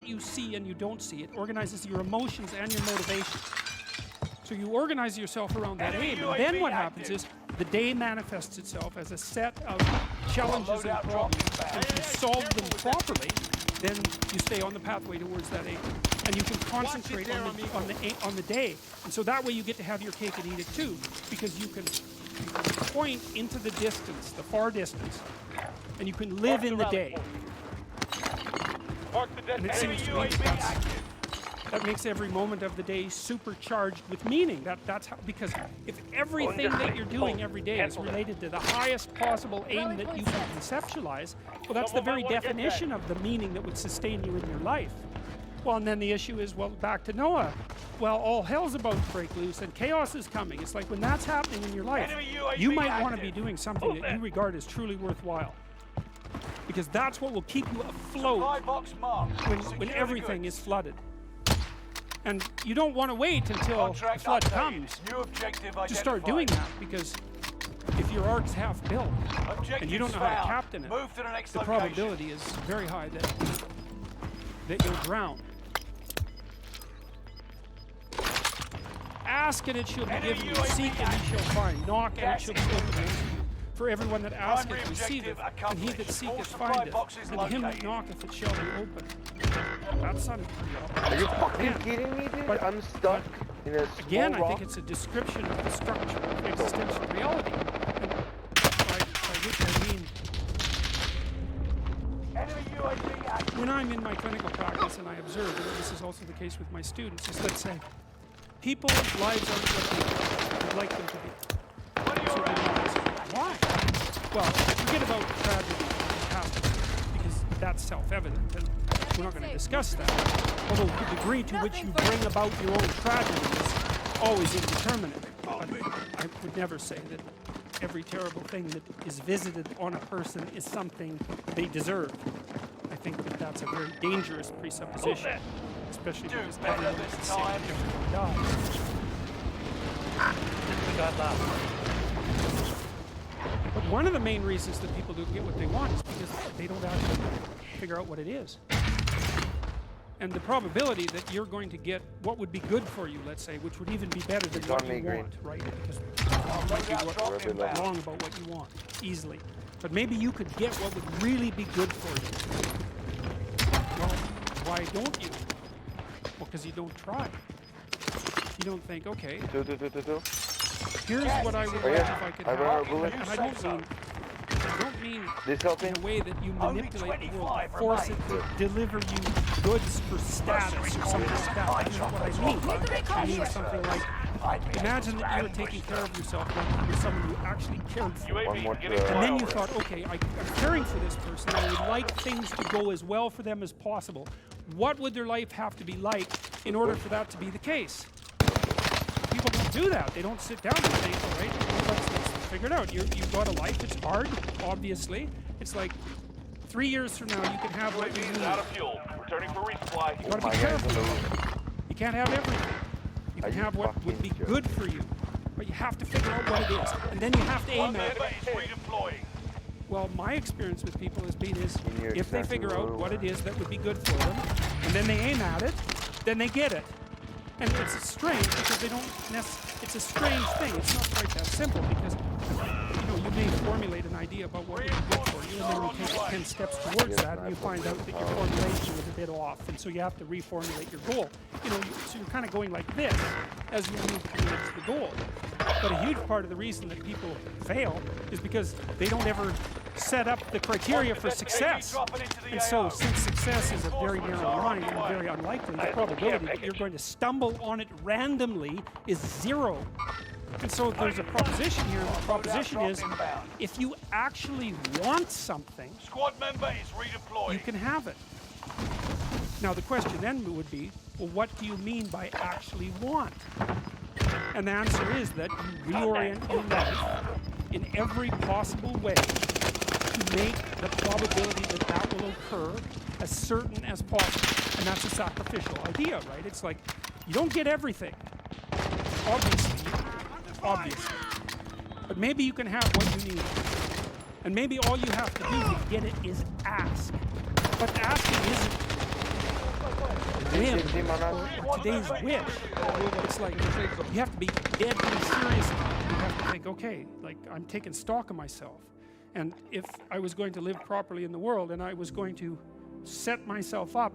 you see and you don't see. It organizes your emotions and your motivation. So you organize yourself around that aim, and then what happens is the day manifests itself as a set of challenges and problems, and if you solve them properly, then you stay on the pathway towards that aim, and you can concentrate on the day, and so that way you get to have your cake and eat it too, because you can point into the distance, the far distance, and you can live in the day. And it seems to me that makes every moment of the day supercharged with meaning. That's how, because if everything that you're doing every day is related to the highest possible aim that you can conceptualize, well, that's the very definition of the meaning that would sustain you in your life. Well, and then the issue is, well, back to Noah. Well, all hell's about to break loose and chaos is coming. It's like when that's happening in your life, you might want to be doing something that you regard as truly worthwhile. Because that's what will keep you afloat when everything is flooded. And you don't want to wait until the flood comes to start doing that, because if your ark's half built and you don't know how to captain it, the probability is very high that you'll drown. Ask and it shall be given you, seek and you shall find, knock and it shall be opened unto you. For everyone that asketh receiveth, and he that seeketh findeth, and him that knocketh it shall be opened. That sounded pretty obvious. Are you fucking kidding me, dude? But I'm stuck in a small again, rock. I think it's a description of the structure of existential reality. And by which I mean, when I'm in my clinical practice and I observe, and this is also the case with my students, is let's say, people's lives aren't what we'd like them to be. So they ask, why? Well, forget about tragedy and catastrophe, because that's self-evident, and we're not going to discuss that. Although the degree to which you bring about your own tragedy is always indeterminate. But I would never say that every terrible thing that is visited on a person is something they deserve. I think that that's a very dangerous presupposition, especially because everyone is sick and everyone dies. We got that. But one of the main reasons that people don't get what they want is because they don't actually figure out what it is. And the probability that you're going to get what would be good for you, let's say, which would even be better than what you want, right? Because it might be what's wrong about what you want, easily. But maybe you could get what would really be good for you. Well, why don't you? Well, because you don't try. You don't think, okay, here's what I would like if I could have. And I don't mean in a way that you manipulate the world, force it to deliver you goods for status or something like that. That's not what I mean. I mean something like, imagine that you were taking care of yourself like you were someone you actually cared for. And then you thought, okay, I'm caring for this person. I would like things to go as well for them as possible. What would their life have to be like in order for that to be the case? People don't do that. They don't sit down and think, all right, let's figure it out. You've got a life. It's hard, obviously. It's like 3 years from now, you can have what you need. Out of fuel. Returning for resupply. You gotta be careful. You can't have everything. You can have what would be good for you, but you have to figure out what it is, and then you have to aim at it. Well, my experience with people has been if they figure out what it is that would be good for them, and then they aim at it, then they get it. And it's strange because they don't it's a strange thing. It's not quite that simple because, you know, you may formulate an idea about what would be good for you, and then you take 10 steps towards that, and you find out that your formulation was a bit off, and so you have to reformulate your goal. You know, so you're kind of going like this as you move towards the goal. But a huge part of the reason that people fail is because they don't ever set up the criteria for success. And so, since success is a very narrow line and very unlikely, the probability that you're going to stumble on it randomly is 0. And so there's a proposition here, and the proposition is, if you actually want something, you can have it. Now the question then would be, well, what do you mean by actually want? And the answer is that you reorient your life in every possible way to make the probability that that will occur as certain as possible. And that's a sacrificial idea, right? It's like, you don't get everything, obviously. But maybe you can have what you need. And maybe all you have to do to get it is ask. But asking isn't whim or today's wish. It's like you have to be deadly serious. You have to think, okay, like I'm taking stock of myself. And if I was going to live properly in the world and I was going to set myself up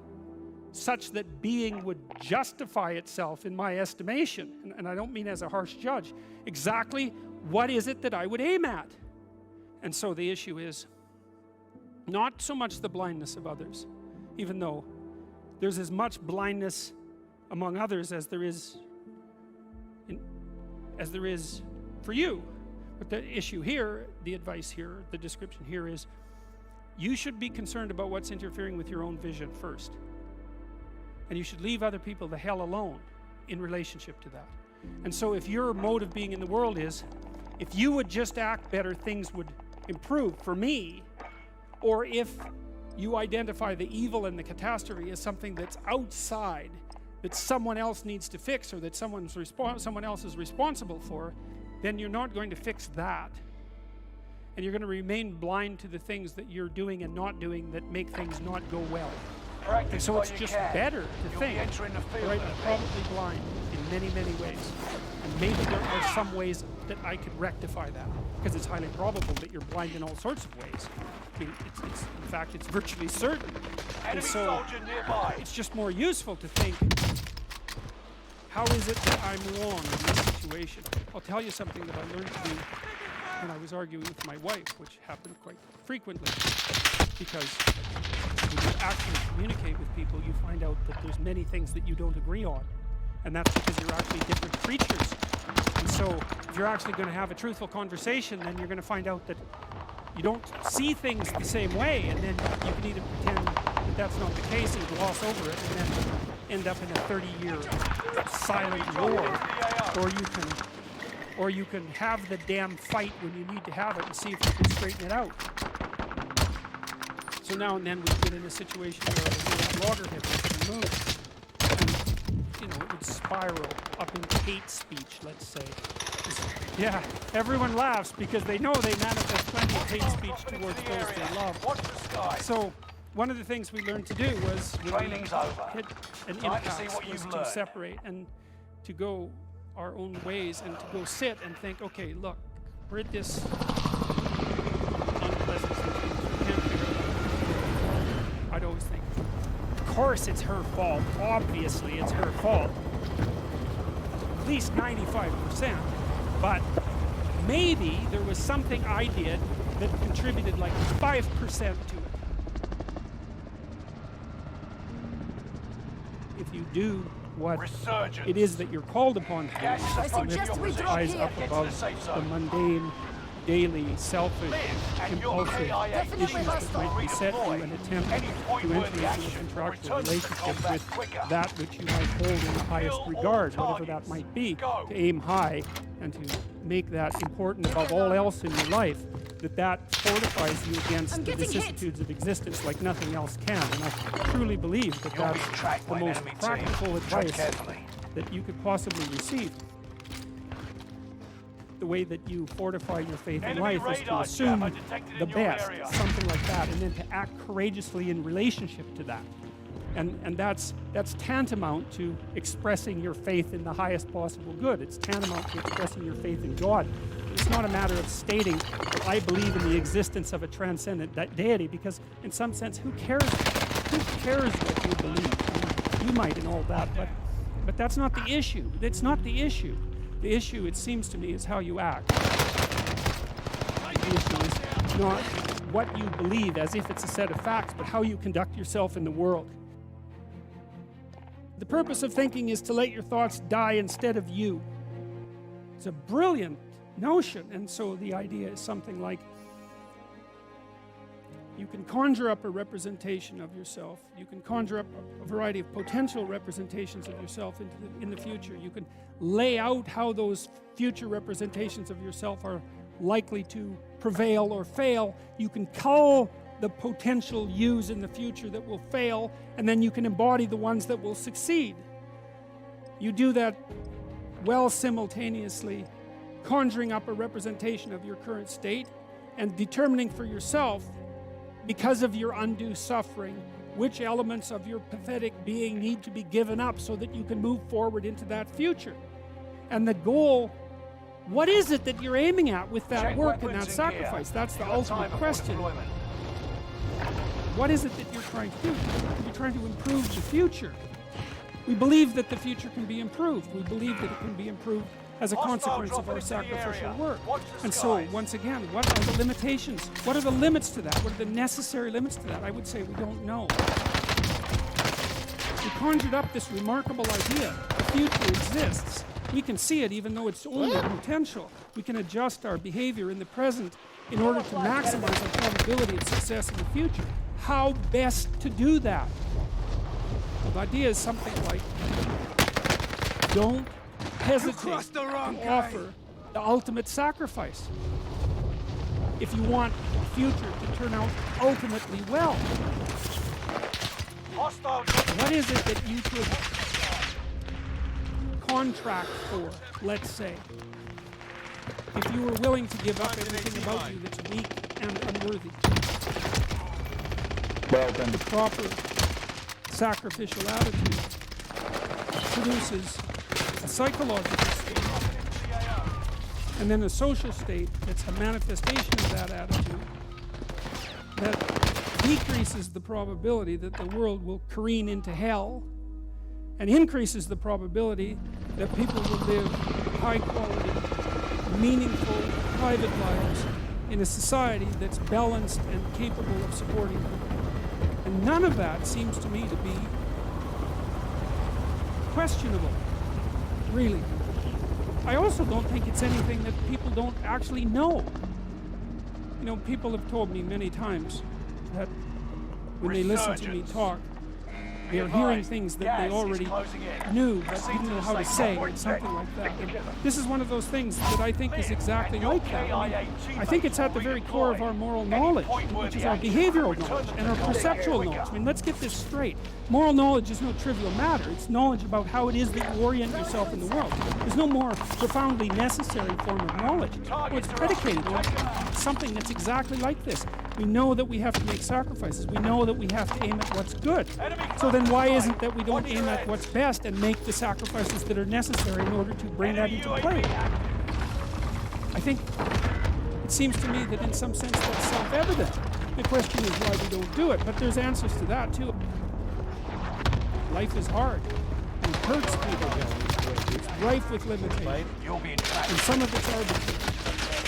such that being would justify itself in my estimation, and I don't mean as a harsh judge, exactly what is it that I would aim at? And so the issue is not so much the blindness of others, even though there's as much blindness among others as there is for you. But the issue here, the advice here, the description here is you should be concerned about what's interfering with your own vision first. And you should leave other people the hell alone in relationship to that. And so if your mode of being in the world is, if you would just act better, things would improve for me, or if you identify the evil and the catastrophe as something that's outside, that someone else needs to fix, or that someone else is responsible for, then you're not going to fix that. And you're going to remain blind to the things that you're doing and not doing that make things not go well. And so it's just better to think, right, I'm probably blind in many, many ways. And maybe there are some ways that I could rectify that, because it's highly probable that you're blind in all sorts of ways. I mean, in fact, it's virtually certain. And so it's just more useful to think, how is it that I'm wrong in this situation? I'll tell you something that I learned to do when I was arguing with my wife, which happened quite frequently, because when you actually communicate with people, you find out that there's many things that you don't agree on, and that's because you're actually different creatures. And so if you're actually going to have a truthful conversation, then you're going to find out that you don't see things the same way, and then you can either pretend that that's not the case and gloss over it and then end up in a 30-year silent war, or you can have the damn fight when you need to have it and see if you can straighten it out. So now and then we get in a situation where the loggerhead was removed, and it would spiral up into hate speech, let's say. Yeah, everyone laughs because they know they manifest plenty of hate speech towards those they love. So one of the things we learned to do was, when we hit an impasse, was to separate and to go our own ways, and to go sit and think, okay, look, we're at this unpleasant situation. We can't figure it out. I'd always think, of course it's her fault. Obviously it's her fault. At least 95%. But maybe there was something I did that contributed like 5% to it. If you do what it is that you're called upon to do, lift your eyes up above the mundane, daily, selfish, impulsive issues that might beset you, and attempt to enter into a contractual relationship with that which you might hold in the highest regard, whatever that might be, to aim high and to make that important above all else in your life, that fortifies you against the vicissitudes of existence like nothing else can. And I truly believe that that's the most practical advice that you could possibly receive. The way that you fortify your faith in life is to assume the best, something like that, and then to act courageously in relationship to that. And that's tantamount to expressing your faith in the highest possible good. It's tantamount to expressing your faith in God. It's not a matter of stating that I believe in the existence of a transcendent deity, because in some sense, who cares what you believe? I mean, you might and all that, but that's not the issue. It's not the issue. The issue, it seems to me, is how you act. The issue is not what you believe as if it's a set of facts, but how you conduct yourself in the world. The purpose of thinking is to let your thoughts die instead of you. It's a brilliant notion, and so the idea is something like, you can conjure up a representation of yourself. You can conjure up a variety of potential representations of yourself in the future. You can lay out how those future representations of yourself are likely to prevail or fail. You can cull the potential yous in the future that will fail, and then you can embody the ones that will succeed. You do that while simultaneously conjuring up a representation of your current state and determining for yourself, because of your undue suffering, which elements of your pathetic being need to be given up so that you can move forward into that future. And the goal, what is it that you're aiming at with that work and that sacrifice? That's the ultimate question. What is it that you're trying to do? You're trying to improve the future. We believe that the future can be improved. We believe that it can be improved as a consequence of our sacrificial work. And so, once again, what are the limitations? What are the limits to that? What are the necessary limits to that? I would say we don't know. We conjured up this remarkable idea. The future exists. We can see it even though it's only potential. We can adjust our behavior in the present in order to maximize our probability of success in the future. How best to do that? Well, the idea is something like, don't hesitate to offer the ultimate sacrifice if you want the future to turn out ultimately well. What is it that you could contract for, let's say, if you were willing to give up everything about you that's weak and unworthy? Well, then the proper sacrificial attitude produces a psychological state and then a social state that's a manifestation of that attitude that decreases the probability that the world will careen into hell and increases the probability that people will live high quality, meaningful, private lives in a society that's balanced and capable of supporting them. And none of that seems to me to be questionable, really. I also don't think it's anything that people don't actually know. You know, people have told me many times that when they listen to me talk, they're hearing things that they already knew but didn't know how to say, or something like that. And this is one of those things that I think is exactly like that. I think it's at the very core of our moral knowledge, which is our behavioral knowledge and our perceptual knowledge. I mean, let's get this straight. Moral knowledge is no trivial matter. It's knowledge about how it is that you orient yourself in the world. There's no more profoundly necessary form of knowledge. Well, it's predicated on something that's exactly like this. We know that we have to make sacrifices. We know that we have to aim at what's good. So then why isn't that we don't aim at what's best and make the sacrifices that are necessary in order to bring that into play? I think it seems to me that in some sense that's self-evident. The question is why we don't do it, but there's answers to that too. Life is hard. It hurts people. It's rife with limitations. And some of it's arbitrary.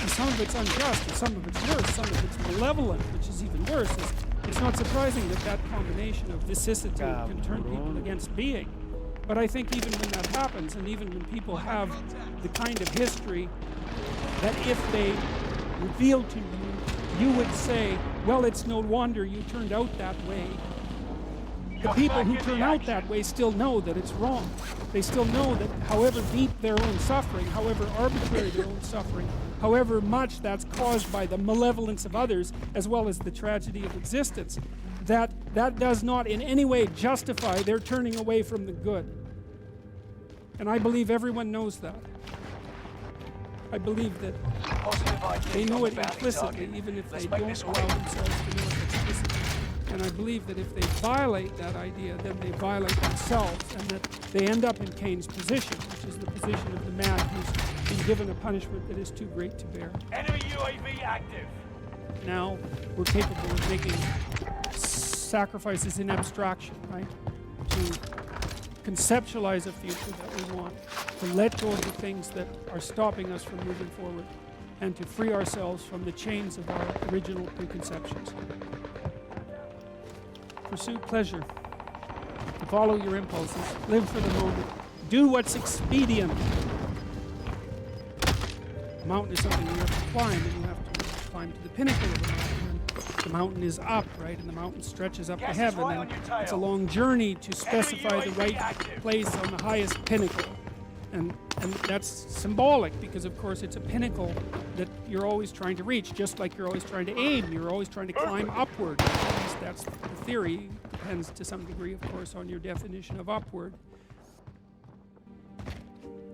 And some of it's unjust, and some of it's worse, some of it's malevolent, which is even worse. It's not surprising that that combination of vicissitude can turn people against being. But I think even when that happens, and even when people have the kind of history that if they revealed to you, you would say, well, it's no wonder you turned out that way. The people who turn out that way still know that it's wrong. They still know that however deep their own suffering, however arbitrary their own suffering, however much that's caused by the malevolence of others as well as the tragedy of existence, that does not in any way justify their turning away from the good. And I believe everyone knows that. I believe that they know it implicitly, even if they don't allow themselves to know it explicitly. And I believe that if they violate that idea, then they violate themselves, and that they end up in Cain's position, which is the position of the man who's been given a punishment that is too great to bear. Enemy UAV active. Now we're capable of making sacrifices in abstraction, right? To conceptualize a future that we want, to let go of the things that are stopping us from moving forward, and to free ourselves from the chains of our original preconceptions. Pursue pleasure. Follow your impulses. Live for the moment. Do what's expedient. A mountain is something you have to climb, and you have to climb to the pinnacle of the mountain. And the mountain is up, right? And the mountain stretches up to heaven. And it's a long journey to specify the right place on the highest pinnacle. And that's symbolic because, of course, it's a pinnacle that you're always trying to reach, just like you're always trying to aim. You're always trying to climb upward. At least that's the theory. Depends to some degree, of course, on your definition of upward.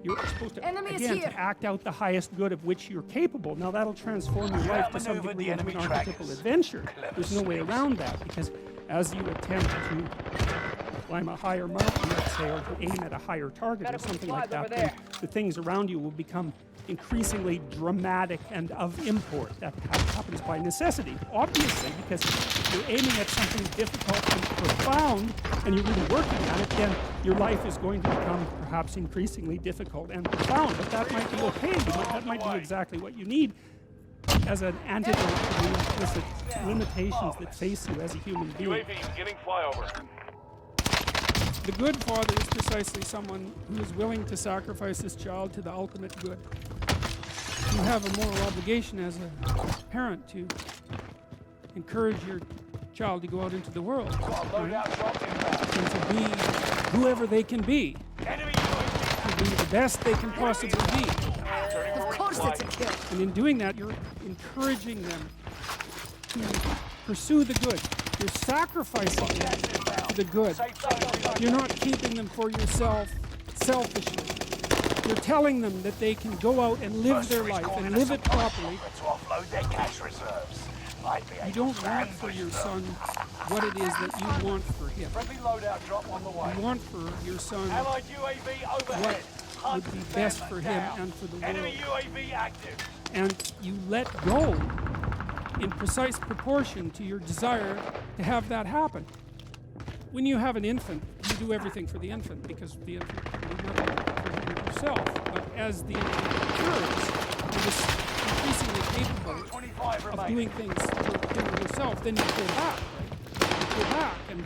You're supposed to, again, to act out the highest good of which you're capable. Now, that'll transform your life to some degree into an archetypal adventure. There's no way around that, because as you attempt to climb a higher mountain, let's say, or to aim at a higher target or something like that, then the things around you will become increasingly dramatic and of import. That happens by necessity, obviously, because if you're aiming at something difficult and profound and you're really working at it, then your life is going to become perhaps increasingly difficult and profound. But that might be okay. That might be exactly what you need as an antidote to the implicit limitations that face you as a human being. UAV beginning flyover. The good father is precisely someone who is willing to sacrifice his child to the ultimate good. You have a moral obligation as a parent to encourage your child to go out into the world, right? And to be whoever they can be, to be the best they can possibly be. Of course it's a kill. And in doing that, you're encouraging them to pursue the good. You're sacrificing them to the good. You're not keeping them for yourself selfishly. You're telling them that they can go out and live their life and live it properly. You don't want for your son what it is that you want for him. You want for your son what would be best for him and for the world. Enemy UAV active. And you let go in precise proportion to your desire to have that happen. When you have an infant, you do everything for the infant because the infant can do nothing for him yourself. But as the infant matures and is increasingly capable of doing things for him or herself, then you pull back, right? You pull back, and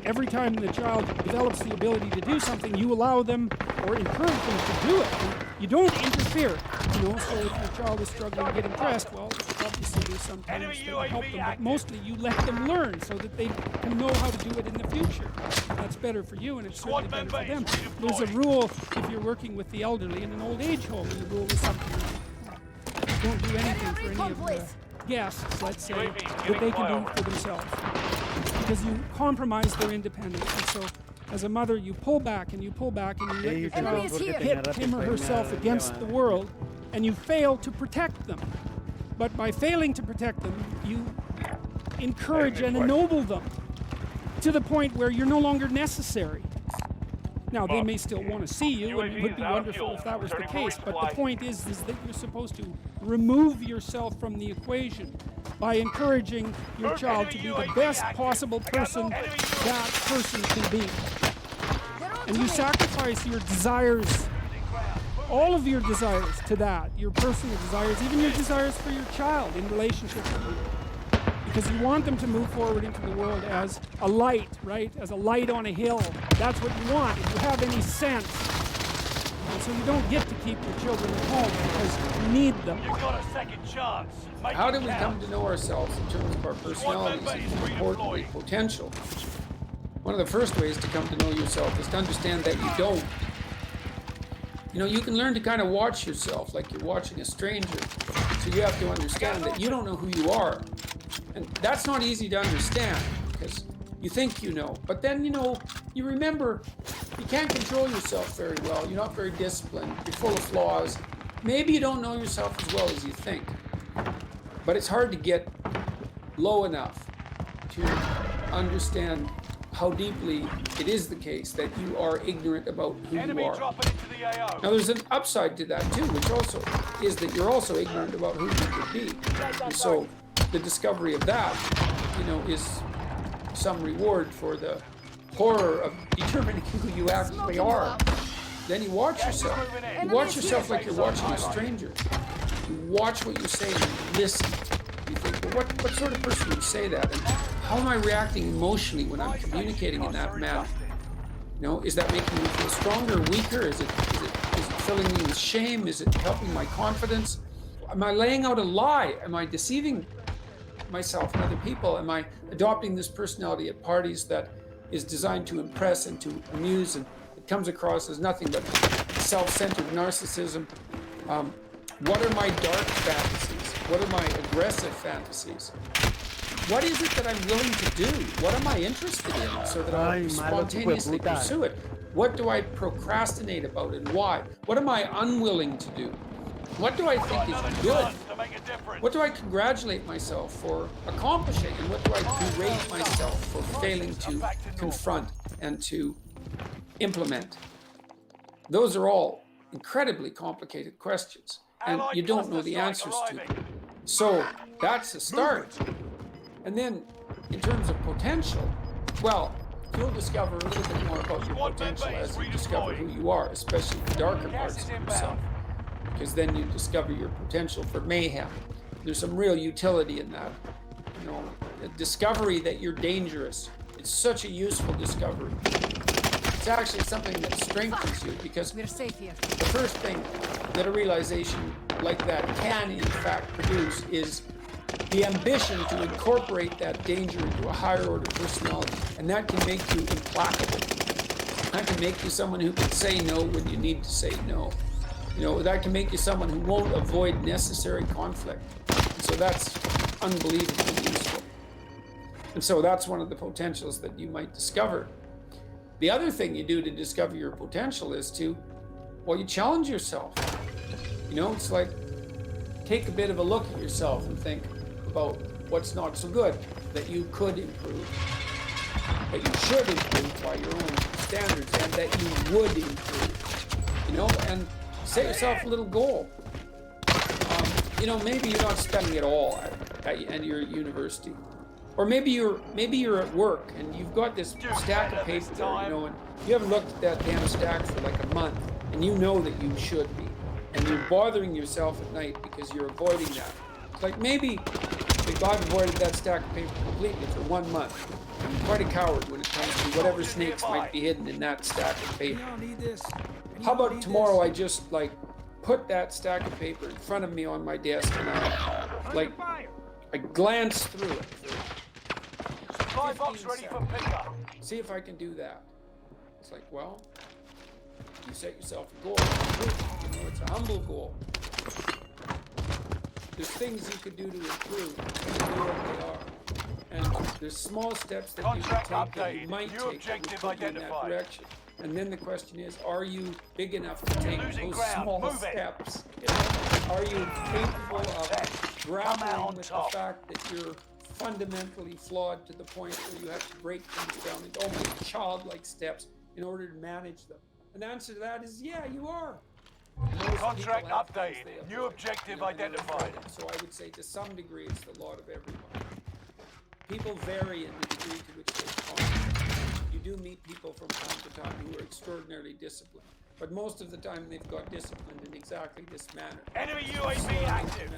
every time the child develops the ability to do something, you allow them or encourage them to do it. And you don't interfere. You know, so if your child is struggling getting dressed, well, obviously there's sometimes that help them, but mostly you let them learn so that they can know how to do it in the future. That's better for you, and it's certainly better for them. There's a rule if you're working with the elderly in an old age home, and the rule is something like, don't do anything for any of the guests, let's say, that they can do for themselves. Because you compromise their independence, and so as a mother, you pull back and you pull back and you let your child hit him or herself against the world, and you fail to protect them. But by failing to protect them, you encourage and ennoble them to the point where you're no longer necessary. Now, they may still want to see you, and it would be wonderful if that was the case, but the point is that you're supposed to remove yourself from the equation by encouraging your child to be the best possible person that person can be. And you sacrifice your desires, all of your desires to that, your personal desires, even your desires for your child in relationship with you. Because you want them to move forward into the world as a light, right? As a light on a hill. That's what you want, if you have any sense. And so you don't get to keep your children at home because you need them. You've got a second chance. How do we come to know ourselves in terms of our personalities and importantly, potential? One of the first ways to come to know yourself is to understand that you don't. You know, you can learn to kind of watch yourself like you're watching a stranger. So you have to understand that you don't know who you are. And that's not easy to understand because you think you know. But then, you know, you remember you can't control yourself very well. You're not very disciplined. You're full of flaws. Maybe you don't know yourself as well as you think. But it's hard to get low enough to understand how deeply it is the case that you are ignorant about who you are. Now there's an upside to that too, which also is that you're also ignorant about who you could be. And so the discovery of that, you know, is some reward for the horror of determining who you actually are. Then you watch yourself. You watch yourself like you're watching a stranger. You watch what you say and you listen. You think, well, what sort of person would say that? And how am I reacting emotionally when I'm communicating in that manner? You know, is that making me feel stronger or weaker? Is it filling me with shame? Is it helping my confidence? Am I laying out a lie? Am I deceiving myself and other people? Am I adopting this personality at parties that is designed to impress and to amuse, and it comes across as nothing but self-centered narcissism? What are my dark fantasies? What are my aggressive fantasies? What is it that I'm willing to do? What am I interested in so that I spontaneously pursue it? What do I procrastinate about and why? What am I unwilling to do? What do I think is good make a difference. What do I congratulate myself for accomplishing, and what do I berate myself for failing to confront and to implement? Those are all incredibly complicated questions, and you don't know the answers to them. So that's a start. And then, in terms of potential, well, you'll discover a little bit more about your potential as you discover who you are, especially the darker parts of yourself, because then you discover your potential for mayhem. There's some real utility in that. You know, a discovery that you're dangerous. It's such a useful discovery. It's actually something that strengthens you, because We're safe here. the first thing that a realization like that can, in fact, produce is the ambition to incorporate that danger into a higher order personality. And that can make you implacable. That can make you someone who can say no when you need to say no. You know, that can make you someone who won't avoid necessary conflict. And so that's unbelievably useful. And so that's one of the potentials that you might discover. The other thing you do to discover your potential is to, well, you challenge yourself. You know, it's like, take a bit of a look at yourself and think about what's not so good, that you could improve, that you should improve by your own standards, and that you would improve. You know, and set yourself a little goal. You know, maybe you're not spending it all at your university. Or maybe you're at work and you've got this stack of paper there, you know, and you haven't looked at that damn stack for like a month, and you know that you should be. And you're bothering yourself at night because you're avoiding that. It's like, maybe if I've avoided that stack of paper completely for 1 month, I'm quite a coward when it comes to whatever snakes might be hidden in that stack of paper. How about tomorrow I just like put that stack of paper in front of me on my desk and I glance through it. Supply box ready for pickup. See if I can do that. It's like, well, you set yourself a goal. You know, it's a humble goal. There's things you could do to improve, and you know what they are. And there's small steps that you can take that you might take that will put you in that direction. And then the question is, are you big enough to take those small steps? You know? Are you capable of grappling with the fact that you're fundamentally flawed to the point where you have to break things down into almost childlike steps in order to manage them? And the answer to that is, yeah, you are. Contract updated. New objective identified. So I would say to some degree it's the lot of everyone. People vary in the degree to which they respond. You do meet people from time to time who are extraordinarily disciplined. But most of the time they've got disciplined in exactly this manner. Enemy UAV active.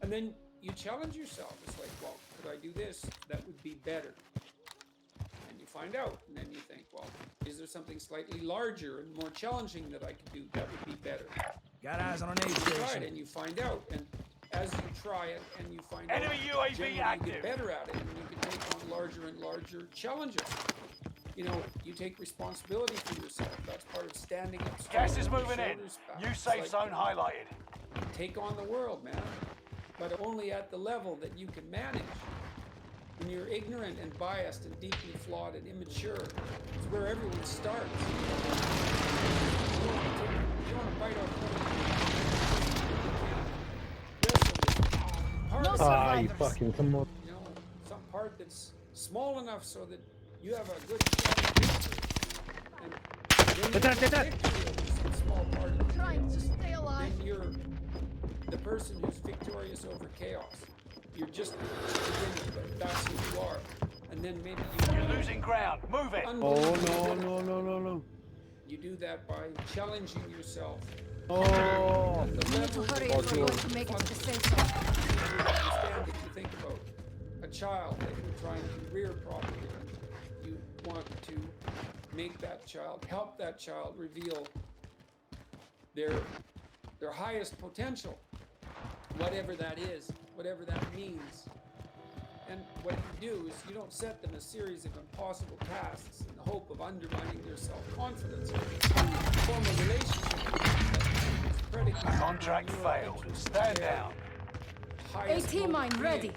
And then you challenge yourself. It's like, well, could I do this? That would be better. And you find out, and then you think, well, is there something slightly larger and more challenging that I could do that would be better? Got eyes on an aid You try it station. and you find out, and as you try it and you find Enemy out, UAV generally active. you get better at it, and you can take on larger and larger challenges. You know, you take responsibility for yourself. That's part of standing up straight. Gas is with your moving in. shoulders back. New It's safe like, zone highlighted. take on the world, man, but only at the level that you can manage. When you're ignorant and biased and deeply flawed and immature, it's where everyone starts. You want to bite off No you survivors. fucking come on. you know, some part that's small enough so that you have a good shot at victory. And when you have victory over some small part of the Trying to chaos, stay alive. then you're the person who's victorious over chaos. You're just beginning, but that's who you are. And then maybe You're losing ground. Move it. Oh no. You do that by challenging yourself. Oh. And the We need to level hurry that if we're you going to make it to the safe zone. understand if you think about a child that you're trying to rear properly. You want to make that child, help that child reveal their highest potential, whatever that is, whatever that means. And what you do is you don't set them a series of impossible tasks in the hope of undermining their self-confidence. You form a relationship with them that's predicated on Contract your failed. interest, Stand their down. highest AT mode of mine being. ready.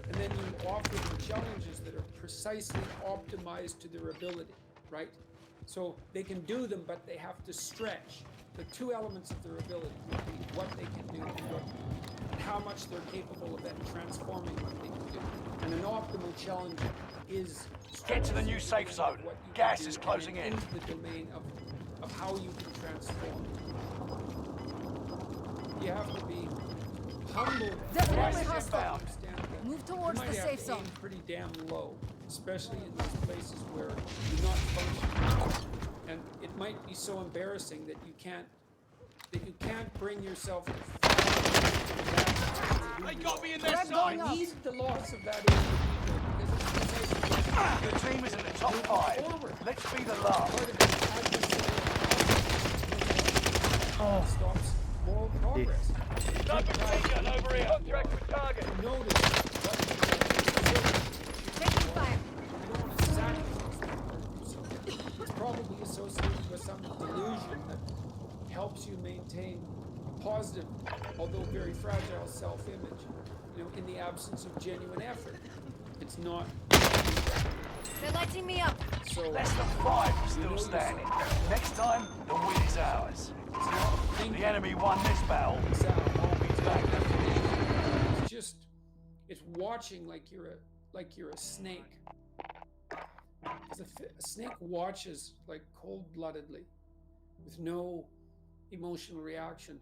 And then you offer them challenges that are precisely optimized to their ability, right? So they can do them, but they have to stretch. The two elements of their ability would be what they can do and what and how much they're capable of then transforming what they can do. And an optimal challenge is Get to the new safe zone. what you can Gas do is and closing then in. into the domain of how you can transform. You have to be humble. Definitely Yes, hostile. I understand that. Move towards You might the have safe to zone. aim pretty damn low, especially in those places where you're not functioning. And it might be so embarrassing that you can't bring yourself to They got me in their Threat going sights. up. need the loss of that individual because it's precisely The team is in the top 5. Let's be the last. part of the adversary stops moral progress. Sniper taken over here. Contract with target. Notice what Taking fire. you don't want to sacrifice that part of yourself. It's probably associated with some delusion that helps you maintain a positive, although very fragile self-image, in the absence of genuine effort. It's not. They're lighting me up. So Less than 5 still standing. Next time, the win is ours. it's not thinking The enemy won this battle. We'll be back. It's just, it's watching like you're a snake. 'Cause a snake watches like cold-bloodedly, with no emotional reaction.